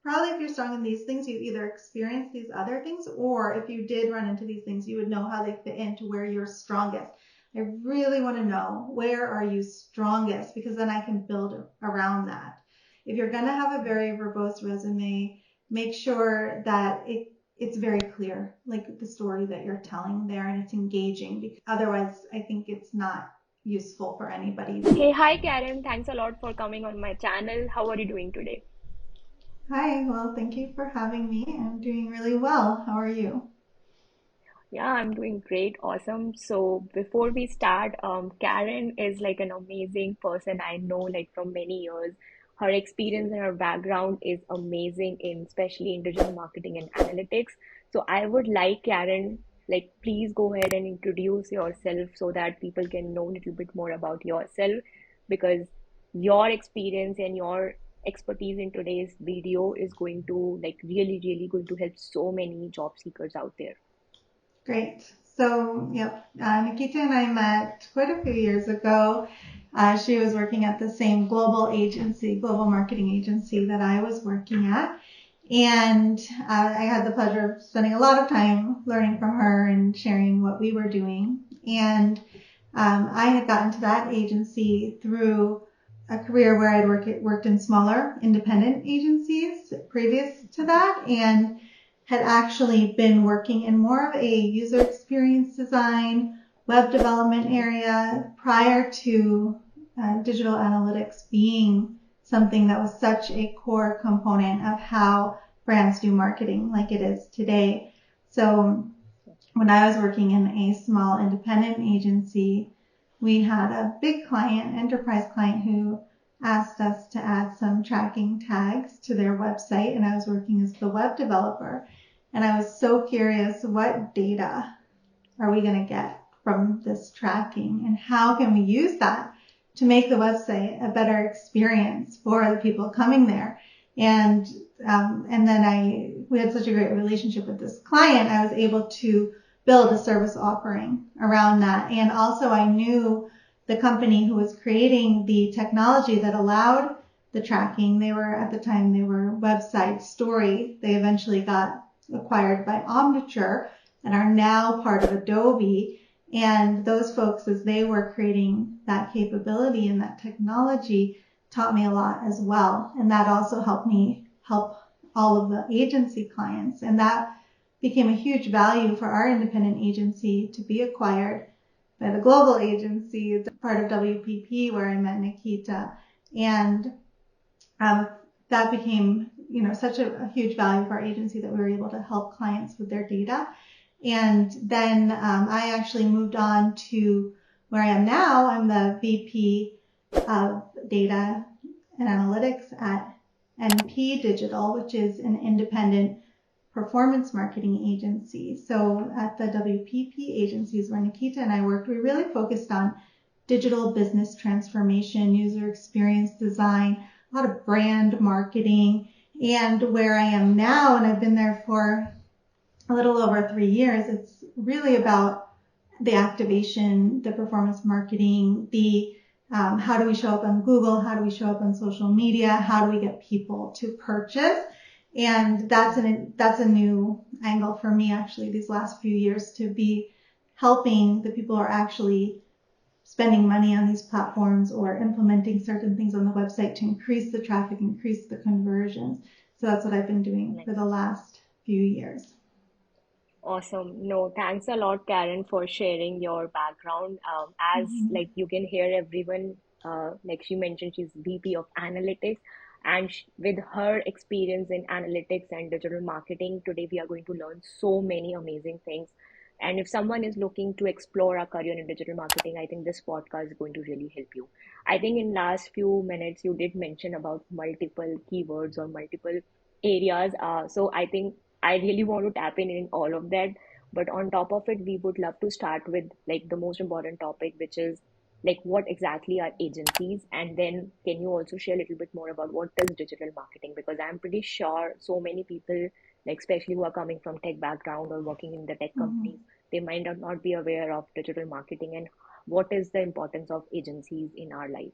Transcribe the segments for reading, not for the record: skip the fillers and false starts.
probably if you're strong in these things, you either experience these other things, or if you did run into these things, you would know how they fit into where you're strongest. I really want to know, where are you strongest? Because then I can build around that. If you're going to have a very verbose resume, make sure that it's very clear, like the story that you're telling there, and it's engaging, because otherwise I think it's not useful for anybody. Hey, hi Karen. Thanks a lot for coming on my channel. How are you doing today? Hi, well, thank you for having me. I'm doing really well. How are you? Yeah, I'm doing great. Awesome. So before we start, Karen is like an amazing person I know like from many years. Her experience and her background is amazing in especially in digital marketing and analytics. So I would like Karen, like please go ahead and introduce yourself so that people can know a little bit more about yourself because your experience and your expertise in today's video is going to like really going to help so many job seekers out there. Great. So, yep, Nikita and I met quite a few years ago. She was working at the same global marketing agency that I was working at. And I had the pleasure of spending a lot of time learning from her and sharing what we were doing. And I had gotten to that agency through a career where I'd worked in smaller independent agencies previous to that, and had actually been working in more of a user experience design, web development area prior to digital analytics being something that was such a core component of how brands do marketing like it is today. So when I was working in a small independent agency, we had a big client, enterprise client, who asked us to add some tracking tags to their website, and I was working as the web developer. And I was so curious, what data are we going to get from this tracking, and how can we use that to make the website a better experience for the people coming there? And then we had such a great relationship with this client, I was able to build a service offering around that. And also I knew the company who was creating the technology that allowed the tracking. At the time, they were Website Story. They eventually got acquired by Omniture and are now part of Adobe. And those folks, as they were creating that capability and that technology, taught me a lot as well. And that also helped me help all of the agency clients. And that became a huge value for our independent agency to be acquired by the global agency. It's part of WPP, where I met Nikita. And that became, such a huge value for our agency that we were able to help clients with their data. And then I actually moved on to where I am now. I'm the VP of Data and Analytics at NP Digital, which is an independent performance marketing agency. So at the WPP agencies where Nikita and I worked, we really focused on digital business transformation, user experience design, a lot of brand marketing. And where I am now, and I've been there for a little over 3 years, it's really about the activation, the performance marketing, the how do we show up on Google, how do we show up on social media, how do we get people to purchase. And that's a new angle for me, actually, these last few years, to be helping the people who are actually spending money on these platforms or implementing certain things on the website to increase the traffic, increase the conversions. So that's what I've been doing for the last few years. Awesome. No, thanks a lot, Karen, for sharing your background. As Mm-hmm. like you can hear everyone, like she mentioned, she's VP of Analytics, and sh with her experience in analytics and digital marketing, today we are going to learn so many amazing things. And if someone is looking to explore a career in digital marketing, I think this podcast is going to really help you. I think in last few minutes you did mention about multiple keywords or multiple areas. So I think I really want to tap in all of that. But on top of it, we would love to start with like the most important topic, which is like what exactly are agencies? And then can you also share a little bit more about what is digital marketing? Because I'm pretty sure so many people, like especially who are coming from tech background or working in the tech Mm-hmm. companies, they might not be aware of digital marketing and what is the importance of agencies in our life.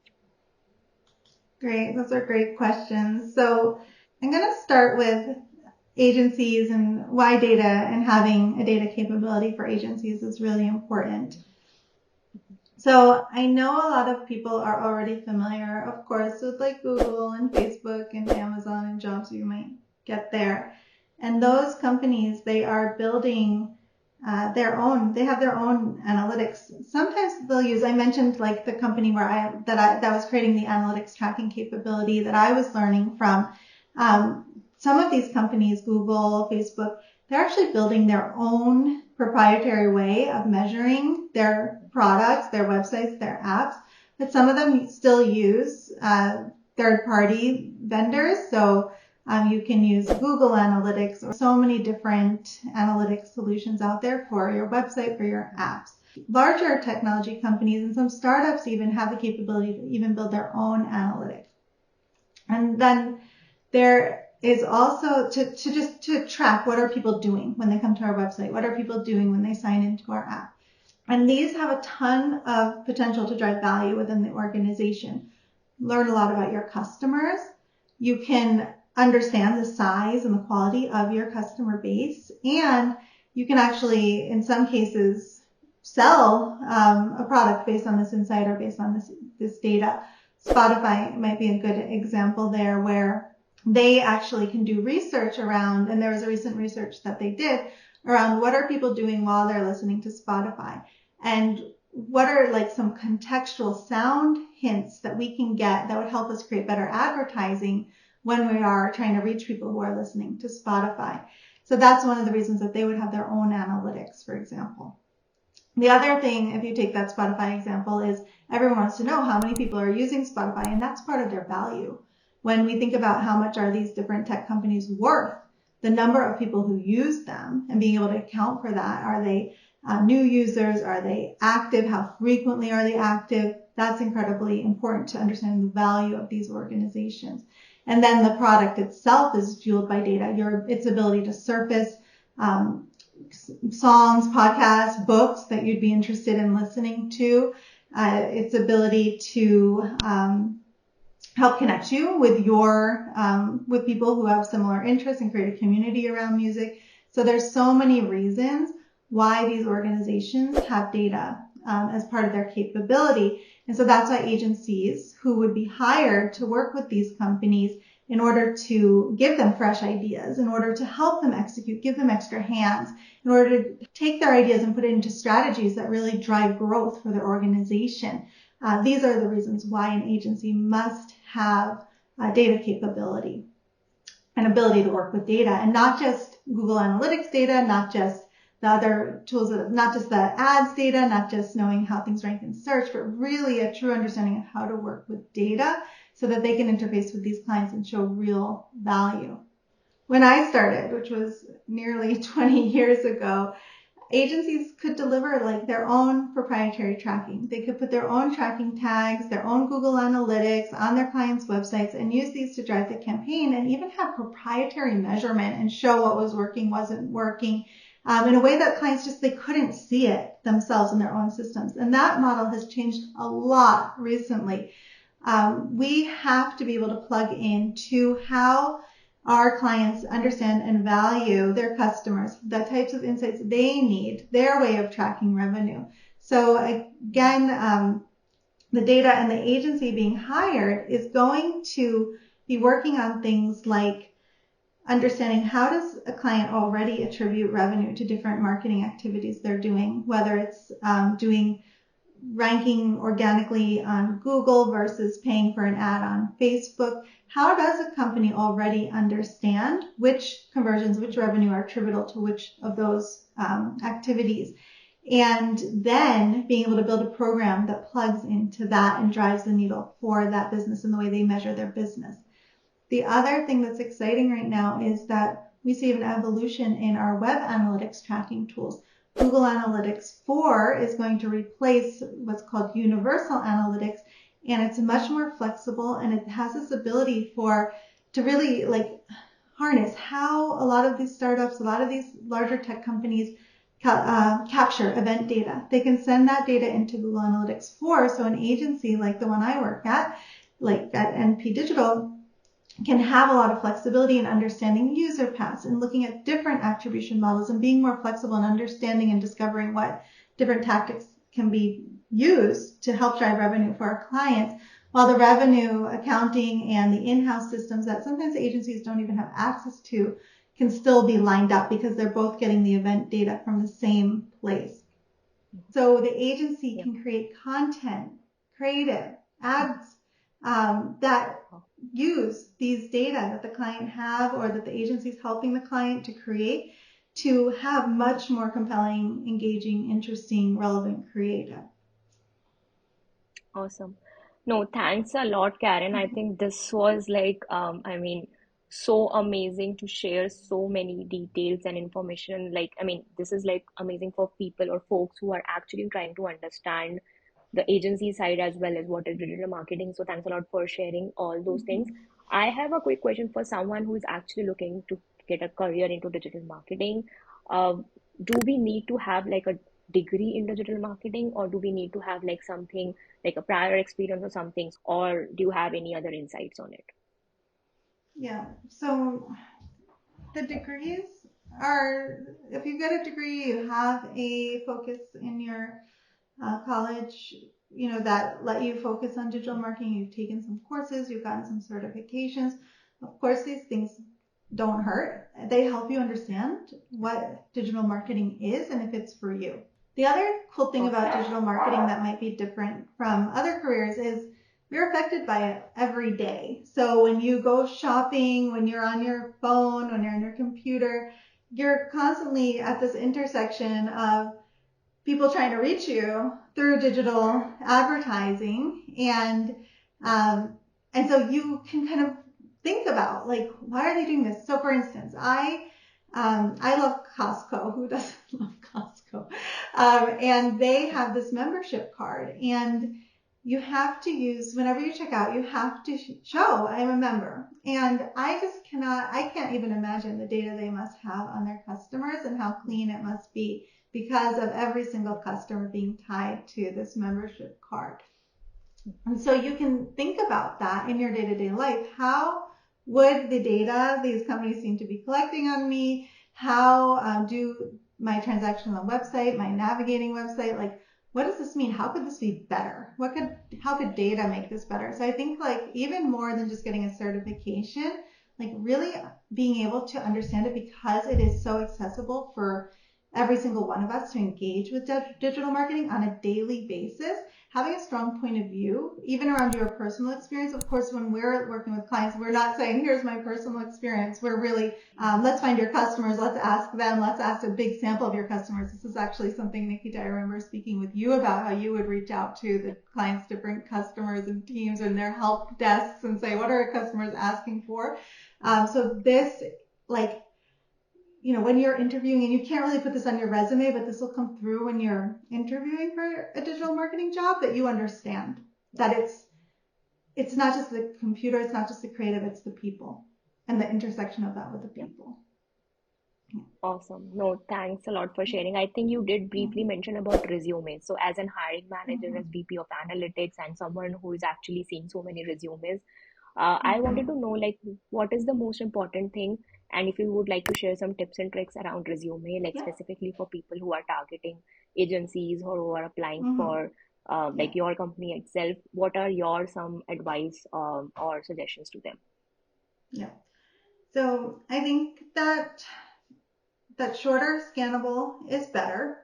Great. Those are great questions. So I'm going to start with agencies and why data and having a data capability for agencies is really important. So I know a lot of people are already familiar, of course, with like Google and Facebook and Amazon and jobs you might get there. And those companies, they are building they have their own analytics. Sometimes they'll use, I mentioned like the company that was creating the analytics tracking capability that I was learning from. Some of these companies, Google, Facebook, they're actually building their own proprietary way of measuring their products, their websites, their apps. But some of them still use third-party vendors. So you can use Google Analytics or so many different analytics solutions out there for your website, for your apps. Larger technology companies and some startups even have the capability to even build their own analytics. And then there is also to track what are people doing when they come to our website, what are people doing when they sign into our app. And these have a ton of potential to drive value within the organization. Learn a lot about your customers. You can understand the size and the quality of your customer base, and you can actually, in some cases, sell a product based on this insight or based on this data. Spotify might be a good example there, where they actually can do research around, and there was a recent research that they did around what are people doing while they're listening to Spotify, and what are like some contextual sound hints that we can get that would help us create better advertising when we are trying to reach people who are listening to Spotify. So that's one of the reasons that they would have their own analytics, for example. The other thing, if you take that Spotify example, is everyone wants to know how many people are using Spotify, and that's part of their value. When we think about how much are these different tech companies worth, the number of people who use them and being able to account for that, are they new users? Are they active? How frequently are they active? That's incredibly important to understand the value of these organizations. And then the product itself is fueled by data. Its ability to surface songs, podcasts, books that you'd be interested in listening to. Its ability to help connect you with with people who have similar interests and create a community around music. So there's so many reasons why these organizations have data as part of their capability. And so that's why agencies who would be hired to work with these companies in order to give them fresh ideas, in order to help them execute, give them extra hands, in order to take their ideas and put it into strategies that really drive growth for their organization. These are the reasons why an agency must have data capability and ability to work with data, and not just Google Analytics data, not just the other tools, not just the ads data, not just knowing how things rank in search, but really a true understanding of how to work with data so that they can interface with these clients and show real value. When I started, which was nearly 20 years ago, agencies could deliver like their own proprietary tracking. They could put their own tracking tags, their own Google Analytics on their clients' websites and use these to drive the campaign, and even have proprietary measurement and show what was working, wasn't working, in a way that clients they couldn't see it themselves in their own systems. And that model has changed a lot recently. We have to be able to plug into how our clients understand and value their customers, the types of insights they need, their way of tracking revenue. So again, the data and the agency being hired is going to be working on things like understanding how does a client already attribute revenue to different marketing activities they're doing, whether it's doing ranking organically on Google versus paying for an ad on Facebook. How does a company already understand which conversions, which revenue are attributable to which of those activities? And then being able to build a program that plugs into that and drives the needle for that business in the way they measure their business. The other thing that's exciting right now is that we see an evolution in our web analytics tracking tools. Google Analytics 4 is going to replace what's called Universal Analytics, and it's much more flexible, and it has this ability to really harness how a lot of these startups, a lot of these larger tech companies capture event data. They can send that data into Google Analytics 4, so an agency like the one I work at, like at NP Digital, can have a lot of flexibility in understanding user paths and looking at different attribution models and being more flexible in understanding and discovering what different tactics can be used to help drive revenue for our clients, while the revenue accounting and the in-house systems that sometimes agencies don't even have access to can still be lined up because they're both getting the event data from the same place. So the agency can create content, creative ads that use these data that the client have or that the agency is helping the client to create to have much more compelling, engaging, interesting, relevant creative. Awesome. No, thanks a lot, Karen. I think this was like, so amazing to share so many details and information. Like, this is like amazing for people or folks who are actually trying to understand the agency side as well as what is digital marketing. So thanks a lot for sharing all those things. I have a quick question for someone who is actually looking to get a career into digital marketing. Uh, do we need to have like a degree in digital marketing, or do we need to have like something like a prior experience or something, or do you have any other insights on it? Yeah. So the degrees are, if you get a degree, you have a focus in your college, that let you focus on digital marketing. You've taken some courses, you've gotten some certifications. Of course, these things don't hurt. They help you understand what digital marketing is and if it's for you. The other cool thing about digital marketing that might be different from other careers is we're affected by it every day. So when you go shopping, when you're on your phone, when you're on your computer, you're constantly at this intersection of people trying to reach you through digital advertising, and so you can kind of think about like, why are they doing this? So for instance, I love Costco. Who doesn't love Costco? And they have this membership card, and you have to use, whenever you check out, you have to show I'm a member. And I can't even imagine the data they must have on their customers and how clean it must be because of every single customer being tied to this membership card. And so you can think about that in your day-to-day life. How would the data these companies seem to be collecting on me? How do my transactions on the website, my navigating website, like what does this mean? How could this be better? How could data make this better? So I think like even more than just getting a certification, like really being able to understand it because it is so accessible for every single one of us to engage with digital marketing on a daily basis, having a strong point of view, even around your personal experience. Of course, when we're working with clients, we're not saying, here's my personal experience. We're really, let's find your customers. Let's ask them. Let's ask a big sample of your customers. This is actually something, Nikita, I remember speaking with you about, how you would reach out to the clients' different customers and teams and their help desks and say, what are our customers asking for? So this, like, when you're interviewing, and you can't really put this on your resume, but this will come through when you're interviewing for a digital marketing job, that you understand that it's not just the computer, it's not just the creative, it's the people and the intersection of that with the people. Awesome. No, thanks a lot for sharing. I think you did briefly mention about resumes. So, as an hiring manager, as VP of analytics, and someone who is actually seeing so many resumes, I wanted to know like what is the most important thing, and if you would like to share some tips and tricks around resume, like Yeah. specifically for people who are targeting agencies or who are applying for Yeah. like your company itself, what are your some advice or suggestions to them? Yeah. So I think that shorter, scannable is better.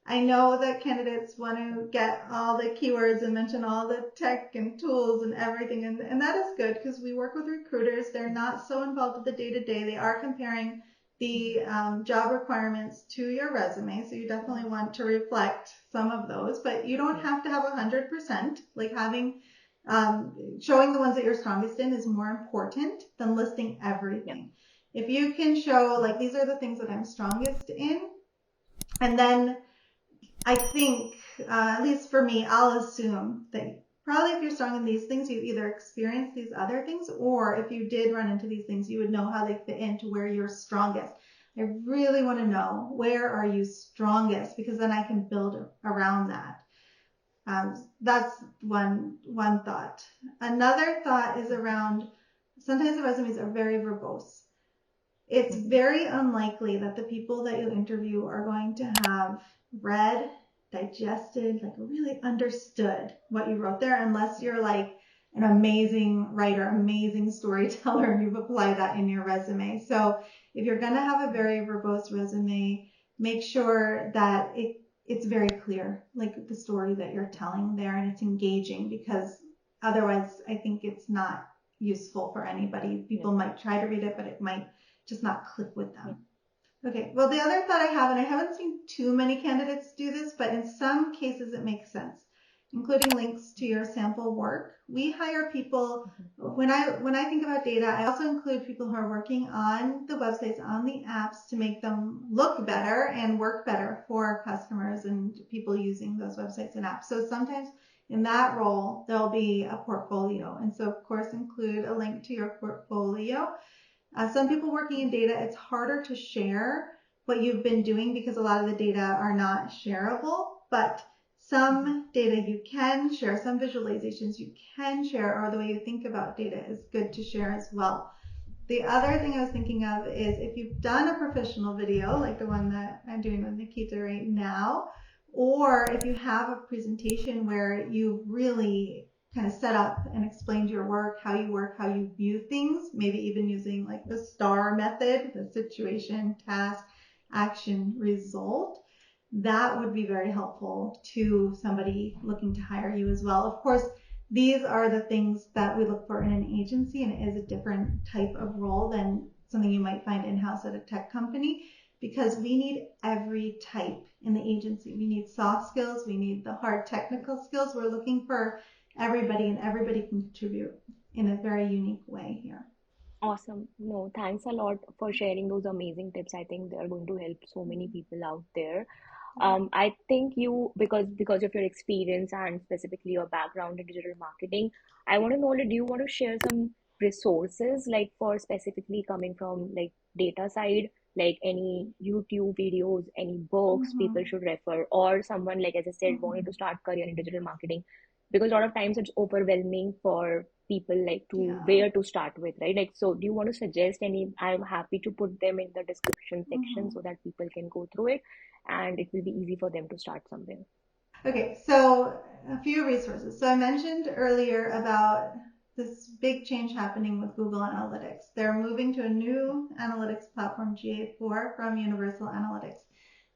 I know that candidates want to get all the keywords and mention all the tech and tools and everything, and that is good because we work with recruiters. They're not so involved with the day-to-day. They are comparing the job requirements to your resume, so you definitely want to reflect some of those, but you don't have to have 100%. Like having showing the ones that you're strongest in is more important than listing everything. If you can show like these are the things that I'm strongest in, and then I think, at least for me, I'll assume that probably if you're strong in these things, you've either experienced these other things, or if you did run into these things, you would know how they fit into where you're strongest. I really want to know, where are you strongest? Because then I can build around that. That's one thought. Another thought is around sometimes the resumes are very verbose. It's Mhm. very unlikely that the people that you interview are going to have read, digested, like really understood what you wrote there, unless you're like an amazing writer, amazing storyteller, and you've applied that in your resume. So if you're going to have a very verbose resume, make sure that it's very clear, like the story that you're telling there, and it's engaging, because otherwise I think it's not useful for anybody. Yeah, People might try to read it, but it might just not click with yeah. them. Okay, well, the other thought I have, and I haven't seen too many candidates do this, but in some cases it makes sense, including links to your sample work. We hire people, Mhm. when I think about data, I also include people who are working on the websites, on the apps, to make them look better and work better for customers and people using those websites and apps. So sometimes in that role, there'll be a portfolio. And so, of course, include a link to your portfolio. Some people working in data, it's harder to share what you've been doing because a lot of the data are not shareable, but Mhm. some data you can share, some visualizations you can share, or the way you think about data is good to share as well. The other thing I was thinking of is if you've done a professional video, like the one that I'm doing with Nikita right now, or if you have a presentation where you really kind of set up and explained your work, how you view things, maybe even using like the STAR method, the situation, task, action, result, that would be very helpful to somebody looking to hire you as well. Of course, these are the things that we look for in an agency, and it is a different type of role than something you might find in-house at a tech company, because we need every type in the agency. We need soft skills, we need the hard technical skills. We're looking for everybody, and everybody can contribute in a very unique way here. Awesome. No, thanks a lot for sharing those amazing tips. I think they are going to help so many people out there. I think you, because of your experience and specifically your background in digital marketing, I want to know, like, do you want to share some resources, like for specifically coming from like data side, like any YouTube videos, any books people Mm-hmm. should refer, or someone, like as I said, wanted Mm-hmm. to start career in digital marketing? Because a lot of times it's overwhelming for people, like to Yeah. where to start with, right? Like, so do you want to suggest any? I'm happy to put them in the description section Mm-hmm. so that people can go through it and it will be easy for them to start somewhere. Okay, so a few resources. So I mentioned earlier about this big change happening with Google Analytics. They're moving to a Yeah. new analytics platform, GA4, from Universal Analytics.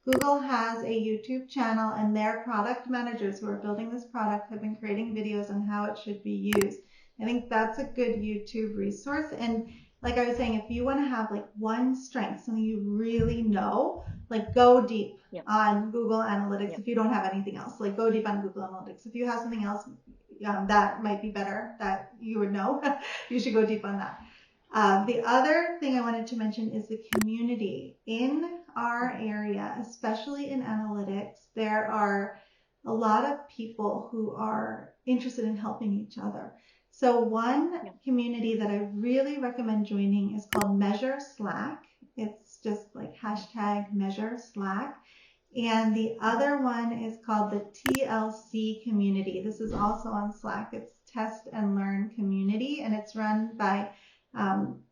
Google has a YouTube channel, and their product managers who are building this product have been creating videos on how it should be used. I think that's a good YouTube resource. And like I was saying, if you want to have like one strength, something you really know, like go deep Yeah. on Google Analytics. Yeah. If you don't have anything else, like go deep on Google Analytics. If you have something else that might be better that you would know, you should go deep on that. The other thing I wanted to mention is the community. In our Mhm. area, especially in analytics, there are a lot of people who are interested in helping each other. So one Yeah. community that I really recommend joining is called Measure Slack. It's just like Mhm. hashtag Measure Slack. And the Mhm. other one is called the TLC community. This is also on Slack. It's Test and Learn Community, and it's run by um,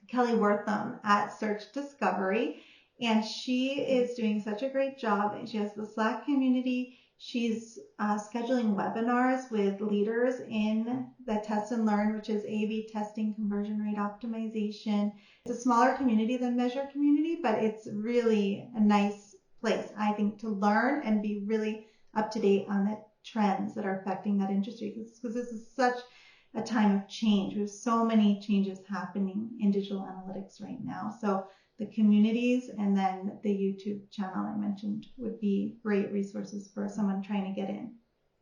Kelly Wortham at Search Discovery. And she Mhm. is doing such a great job. She has the Slack community. She's scheduling webinars with leaders in the test and learn, which is A/B testing, conversion rate optimization. It's a smaller community than Measure Community, but it's really a nice place, I think, to learn and be really up to date on the trends that are affecting that industry, because this is such a time of change. There's so many changes happening in digital analytics right now. So the communities and then the YouTube channel I mentioned would be great resources for someone trying to get in.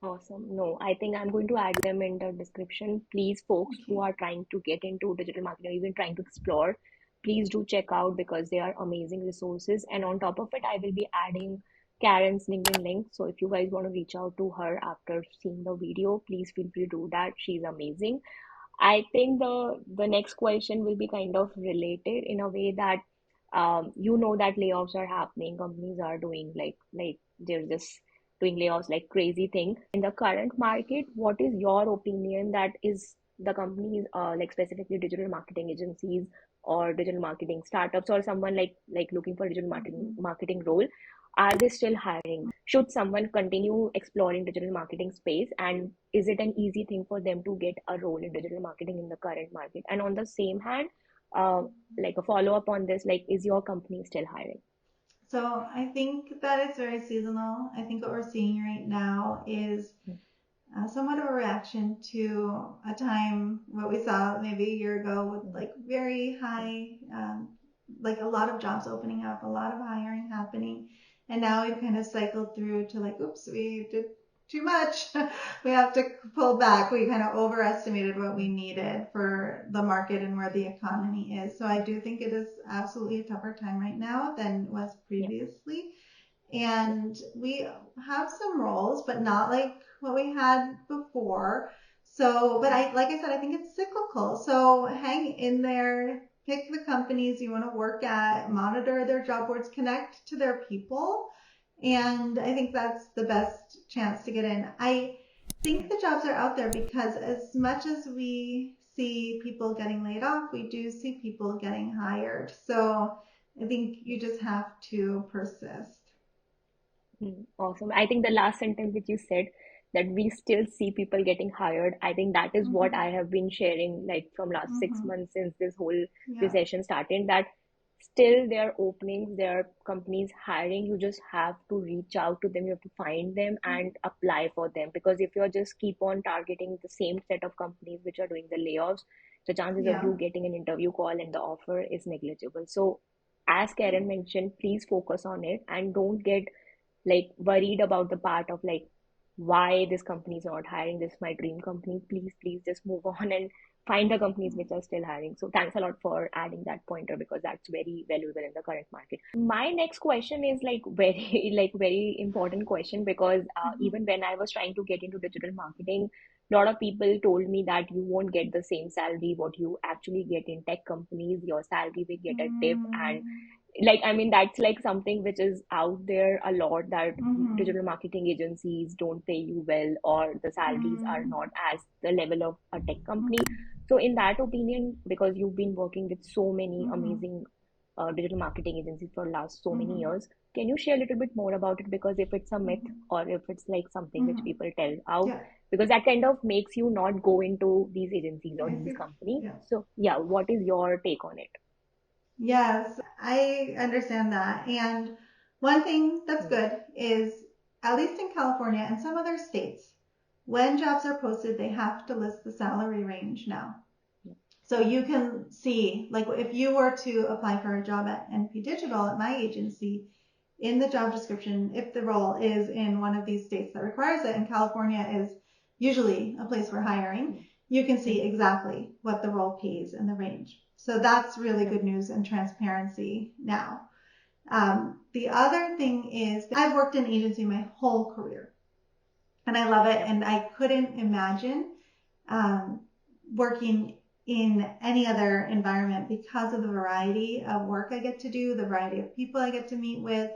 Awesome. No, I think I'm going to add them in the description. Please, folks who Okay. are trying to get into digital marketing, or even trying to explore, please do check out because they are amazing resources. And on top of it, I will be adding Karen's LinkedIn link. So if you guys want to reach out to her after seeing the video, please feel free to do that. She's amazing. I think the next question will be kind of related in a way that you know that layoffs are happening, companies are doing like they're just doing layoffs like crazy thing. In the current market, what is your opinion that is the companies, like specifically digital marketing agencies or digital marketing startups, or someone like looking for digital Mhm. marketing role, are they still hiring? Should someone continue exploring digital marketing space, and is it an easy thing for them to get a role in digital marketing in the current market? And on the same hand, uh, like a follow up on this, like, is your company still hiring? So I think that it's very seasonal. I think what we're seeing right now is somewhat of a reaction to a time what we saw maybe a year ago with like very high, like a lot of jobs opening up, a lot of hiring happening, and now we've kind of cycled through to like, oops, we did too much. We have to pull back. We kind of overestimated what we needed for the market and where the economy is. So I do think it is absolutely a tougher time right now than it was Yeah, previously. yeah, And we have some roles, but not like what we had before. So, but like I said, I think it's cyclical. So hang in there, pick the companies you want to work at, monitor their job boards, connect to their people. And I think that's the best chance to get in. I think the jobs are out there because as much as we see people getting laid off, we do see people getting hired. So I think you just have to persist. Awesome. I think the last sentence which you said, that we still see people getting hired, I think that is what Mm-hmm. I have been sharing like from last six Mm-hmm. months since this whole Yeah. recession started, that still there are openings, there are companies hiring. You just have to reach out to them, you have to find them and apply for them. Because if you're just keep on targeting the same set of companies which are doing the layoffs, the chances of Yeah. you getting an interview call and the offer is negligible. So as Karen mentioned, please focus on it and don't get like worried about the part of like why this company is not hiring. This is my dream company. Please just move on and find the companies which are still hiring. So thanks a lot for adding that pointer, because that's very valuable in the current market. My next question is like very like very important question, because Mm-hmm. even when I was trying to get into digital marketing, a lot of people told me that you won't get the same salary what you actually get in tech companies. Your salary will get a dip, and like I mean that's like something which is out there a lot, that Mm-hmm. digital marketing agencies don't pay you well, or the salaries are Mm-hmm. not as the level of a tech company. Mm-hmm. So in that opinion, because you've been working with so many Mm-hmm. amazing digital marketing agencies for last so many Mm-hmm. years, can you share a little bit more about it? Because if it's a myth, or if it's like something which Mm-hmm. people tell out, Yeah. because that kind of makes you not go into these agencies or I these see. companies. Yeah. So yeah, what is your take on it? Yes, I understand that. And one thing that's Hmm. good is, at least in California and some other states, when jobs are posted, they have to list the salary range now. So you can see, like if you were to apply for a job at NP Digital at my agency, in the job description, if the role is in one of these states that requires it, and California is usually a place for hiring, Hmm. you can see Hmm. exactly what the role pays and the range. So that's really Yeah. good news and transparency now. The other thing is that I've worked in agency my whole career and I love it. Yeah. And I couldn't imagine um, working in any other environment because of the variety of work I get to do, the variety of people I get to meet with.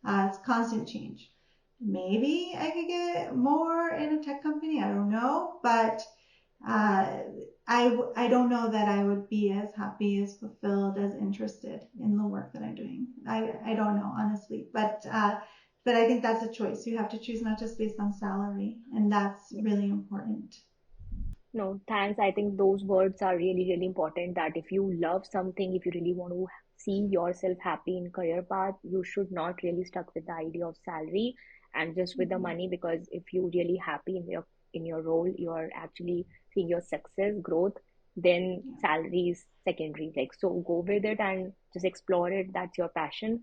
It's constant change. Maybe I could get more in a tech company. I don't know, but uh, I don't know that I would be as happy, as fulfilled, as interested in the work that I'm doing. I don't know honestly, but I think that's a choice. You have to choose not just based on salary, and that's Yeah. really important. No, thanks. I think those words are really, really important, that if you love something, if you really want to see yourself happy in career path, you should not really stuck with the idea of salary and just with the Mm-hmm. money, because if you really happy in your role, you're actually seeing your success, growth, then Yeah, salary is secondary. Like, so go with it and just explore it. That's your passion.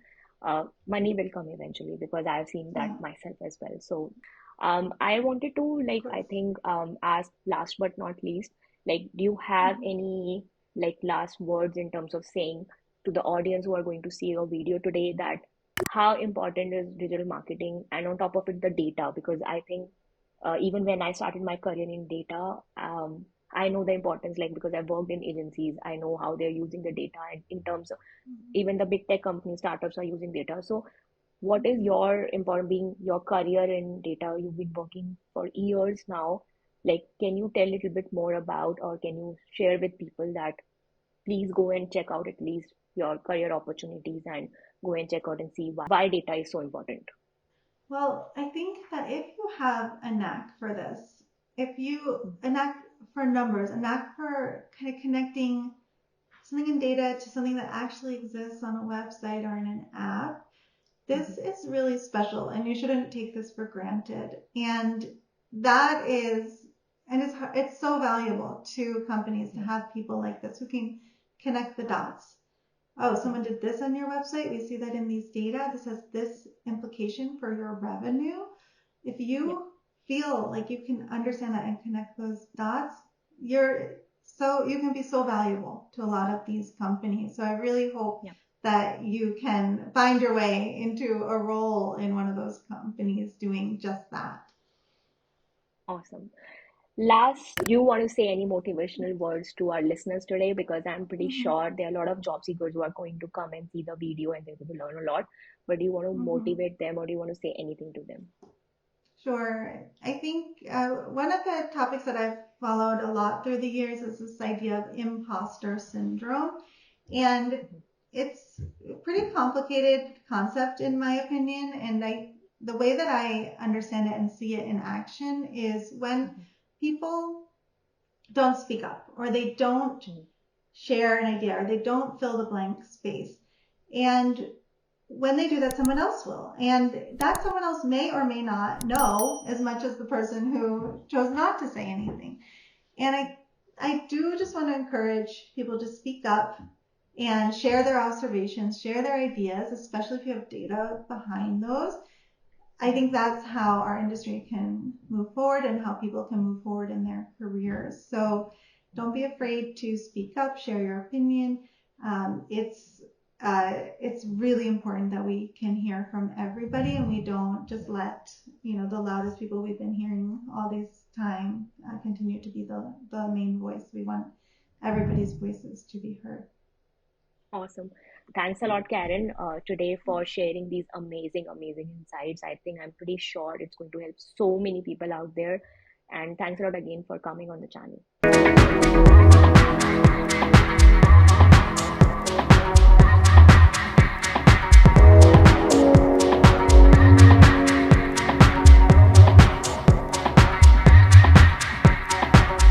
Money will come eventually, because I've seen that yeah, myself as well. So I wanted to of like I course. think ask last but not least, like, do you have Mm-hmm. any like last words in terms of saying to the audience who are going to see your video today, that how important is digital marketing, and on top of it the data? Because I think even when I started my career in data, I know the importance, like because I've worked in agencies, I know how they're using the data, and in terms of even the big tech companies, startups are using data. So what is Mm-hmm. your important being your career in data? You've been working for years now. Like, can you tell a little bit more about, or can you share with people that please go and check out at least your career opportunities and go and check out and see why data is so important? Well, I think that if you have a knack for this, if you a knack for numbers, a knack for kind of connecting something in data to something that actually exists on a website or in an app, this Mhm. is really special and you shouldn't take this for granted. And that is, and it's so valuable to companies to Yeah. have people like this who can connect the dots. Oh, Yeah. someone did this on your website. We see that in these data. This has this implication for your revenue. If Yeah. you feel like you can understand that and connect those dots, you can be so valuable to a lot of these companies. So I really hope Yeah. that you can find your way into a role in one of those companies doing just that. Awesome. Last, do you want to say any motivational words to our listeners today? Because I'm pretty Mm-hmm. sure there are a lot of job seekers who are going to come and see the video and they're going to learn a lot. But do you want to Mm-hmm. motivate them, or do you want to say anything to them? Sure. I think one of the topics that I've followed a lot through the years is this idea of imposter syndrome. And Mhm. it's a pretty complicated concept in my opinion. And the way that I understand it and see it in action is when Mhm. people don't speak up or they don't Mhm. share an idea or they don't fill the blank space. And when they do that, someone else will. And that someone else may or may not know as much as the person who chose not to say anything. And I do just want to encourage people to speak up and share their observations, share their ideas, especially if you have data behind those. I Mhm. think that's how our industry can move forward and how people can move forward in their careers. So don't be afraid to speak up, share your opinion. It's really important that we can hear from everybody and we don't just Yeah. let the loudest people we've been hearing all this time continue to be the main voice. We want everybody's voices to be heard. Awesome. Thanks a lot, Karen, today for sharing these amazing, amazing insights. I think I'm pretty sure it's going to help so many people out there. And thanks a lot again for coming on the channel.